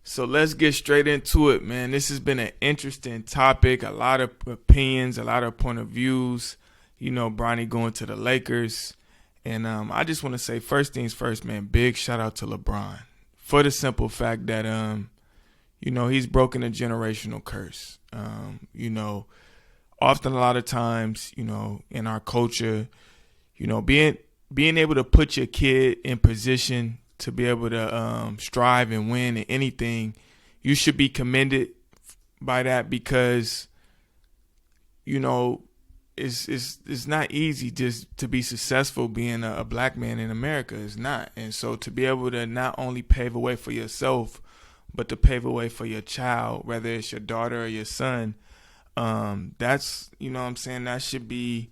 So let's get straight into it, man. This has been an interesting topic, a lot of opinions, a lot of point of views. You know, Bronny going to the Lakers. And I just want to say, first things first, man, big shout out to LeBron for the simple fact that, he's broken a generational curse. Often a lot of times, in our culture, being able to put your kid in position to be able to strive and win in anything, you should be commended by that because, it's not easy just to be successful being a black man in America. It's not. And so to be able to not only pave a way for yourself, but to pave a way for your child, whether it's your daughter or your son, that's, that should be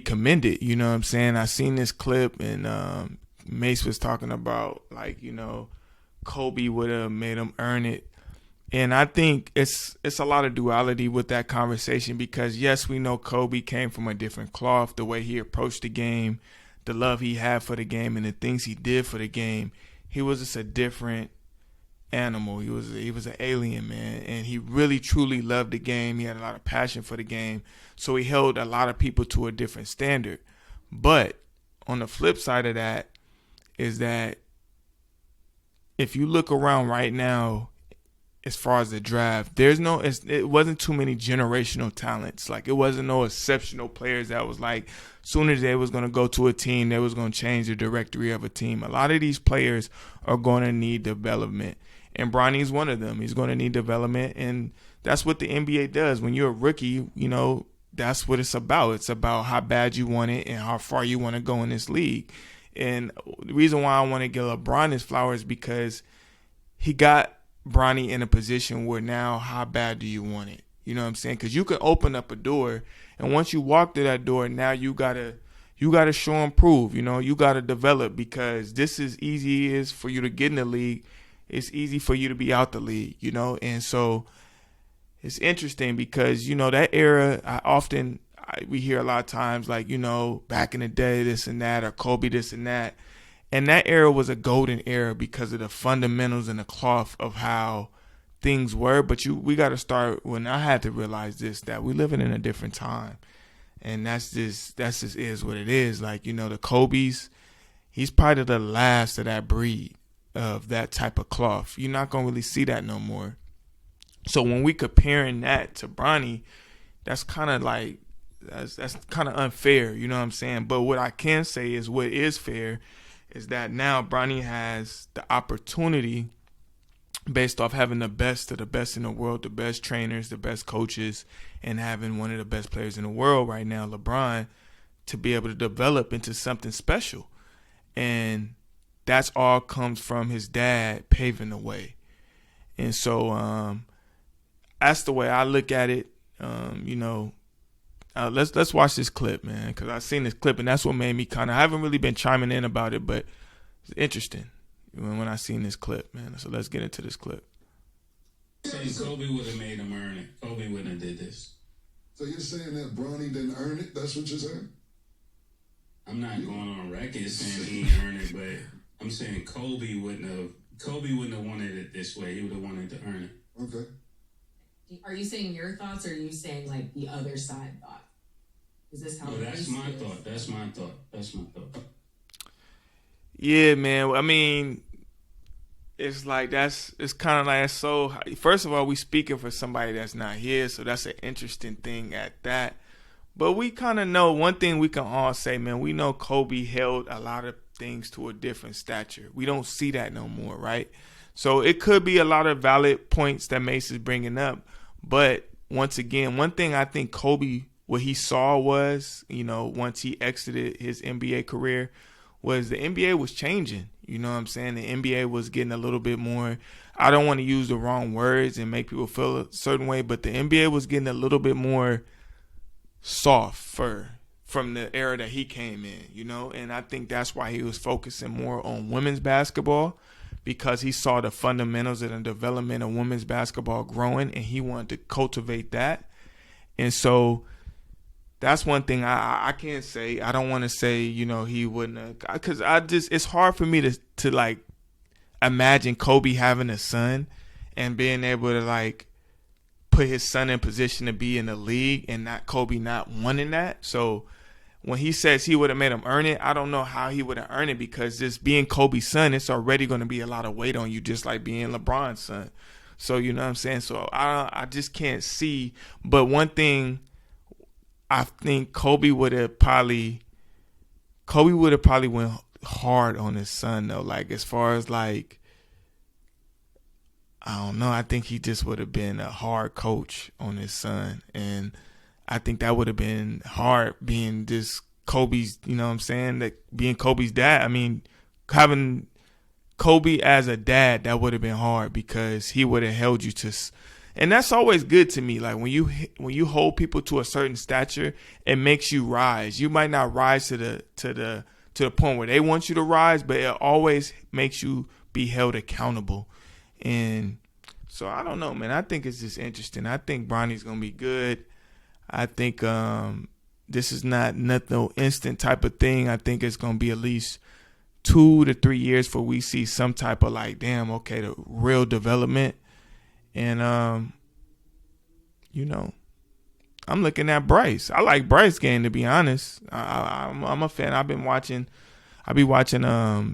commended. You know what I'm saying? I seen this clip and Mase was talking about Kobe would have made him earn it. And I think it's a lot of duality with that conversation because, yes, we know Kobe came from a different cloth, the way he approached the game, the love he had for the game, and the things he did for the game. He was just a different animal. He was an alien, man, and he really, truly loved the game. He had a lot of passion for the game, so he held a lot of people to a different standard. But on the flip side of that is that if you look around right now, as far as the draft, it wasn't too many generational talents. Like, it wasn't no exceptional players that was like, soon as they was going to go to a team, they was going to change the directory of a team. A lot of these players are going to need development. And Bronny's one of them. He's going to need development. And that's what the NBA does. When you're a rookie, that's what it's about. It's about how bad you want it and how far you want to go in this league. And the reason why I want to give LeBron his flowers is because he got Bronny in a position where now how bad do you want it? You know what I'm saying? Because you can open up a door, and once you walk through that door, now you gotta show and prove. You gotta develop because this is easy as for you to get in the league. It's easy for you to be out the league. And so it's interesting because that era we hear a lot of times like back in the day this and that or Kobe this and that. And that era was a golden era because of the fundamentals and the cloth of how things were. But we got to start when I had to realize this, that we living in a different time. And that's just is what it is. Like, the Kobe's, he's probably the last of that breed of that type of cloth. You're not going to really see that no more. So when we comparing that to Bronny, that's kind of like, that's kind of unfair. You know what I'm saying? But what I can say is what is fair is that now Bronny has the opportunity, based off having the best of the best in the world, the best trainers, the best coaches, and having one of the best players in the world right now, LeBron, to be able to develop into something special. And that's all comes from his dad paving the way. And so that's the way I look at it. Let's watch this clip, man, because I've seen this clip, and that's what made me I haven't really been chiming in about it, but it's interesting when I seen this clip, man. So let's get into this clip. Saying Kobe would have made him earn it. Kobe wouldn't have did this. So you're saying that Bronny didn't earn it? That's what you're saying? I'm not going on record saying he didn't earn it, but I'm saying Kobe wouldn't have wanted it this way. He would have wanted to earn it. Okay. Are you saying your thoughts, or are you saying like the other side thought? Is this how? No, that's my thought. That's my thought. Yeah, man. I mean, it's like it's kind of like so. First of all, we speaking for somebody that's not here, so that's an interesting thing at that. But we kind of know one thing we can all say, man. We know Kobe held a lot of things to a different stature. We don't see that no more, right? So it could be a lot of valid points that Mase is bringing up. But once again, one thing I think Kobe, what he saw was, once he exited his NBA career, was the NBA was changing. You know what I'm saying? The NBA was getting a little bit more, I don't want to use the wrong words and make people feel a certain way, but the NBA was getting a little bit more soft from the era that he came in, and I think that's why he was focusing more on women's basketball, because he saw the fundamentals and the development of women's basketball growing, and he wanted to cultivate that. And so that's one thing I can't say. I don't want to say, he wouldn't have, because it's hard for me to like, imagine Kobe having a son and being able to like put his son in position to be in the league, and not Kobe not wanting that. So when he says he would have made him earn it, I don't know how he would have earned it, because just being Kobe's son, it's already going to be a lot of weight on you, just like being LeBron's son. So you know what I'm saying? So I just can't see. But one thing, I think Kobe would have probably went hard on his son though. Like as far as like, I don't know. I think he just would have been a hard coach on his son, and I think that would have been hard being this Kobe's, you know what I'm saying, that being Kobe's dad. I mean, having Kobe as a dad, that would have been hard, because he would have held you to, and that's always good to me. Like when you hold people to a certain stature, it makes you rise. You might not rise to the point where they want you to rise, but it always makes you be held accountable. And so I don't know, man. I think it's just interesting. I think Bronny's gonna be good. I think this is not no instant type of thing. I think it's gonna be at least 2 to 3 years before we see some type of like, damn, okay, the real development. And you know, I'm looking at Bryce. I like Bryce game, to be honest. I'm a fan. I'll be watching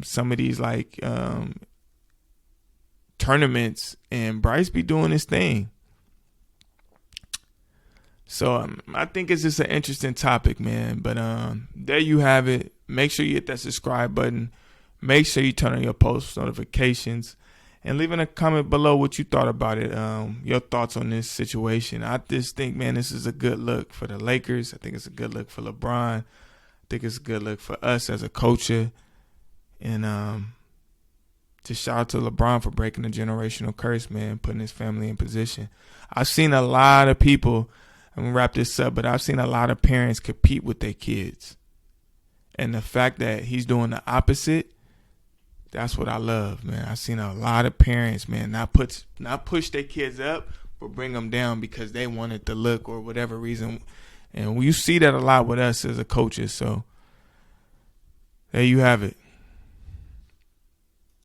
some of these like tournaments, and Bryce be doing his thing. So I think it's just an interesting topic, man. But there you have it. Make sure you hit that subscribe button. Make sure you turn on your post notifications, and leave in a comment below what you thought about it. Your thoughts on this situation. I just think, man, this is a good look for the Lakers. I think it's a good look for LeBron. I think it's a good look for us as a culture. And just shout out to LeBron for breaking the generational curse, man, putting his family in position. I've seen a lot of people, I'm going to wrap this up, but I've seen a lot of parents compete with their kids. And the fact that he's doing the opposite, that's what I love, man. I've seen a lot of parents, man, not push their kids up, but bring them down because they wanted to look or whatever reason. And you see that a lot with us as a coaches. So there you have it.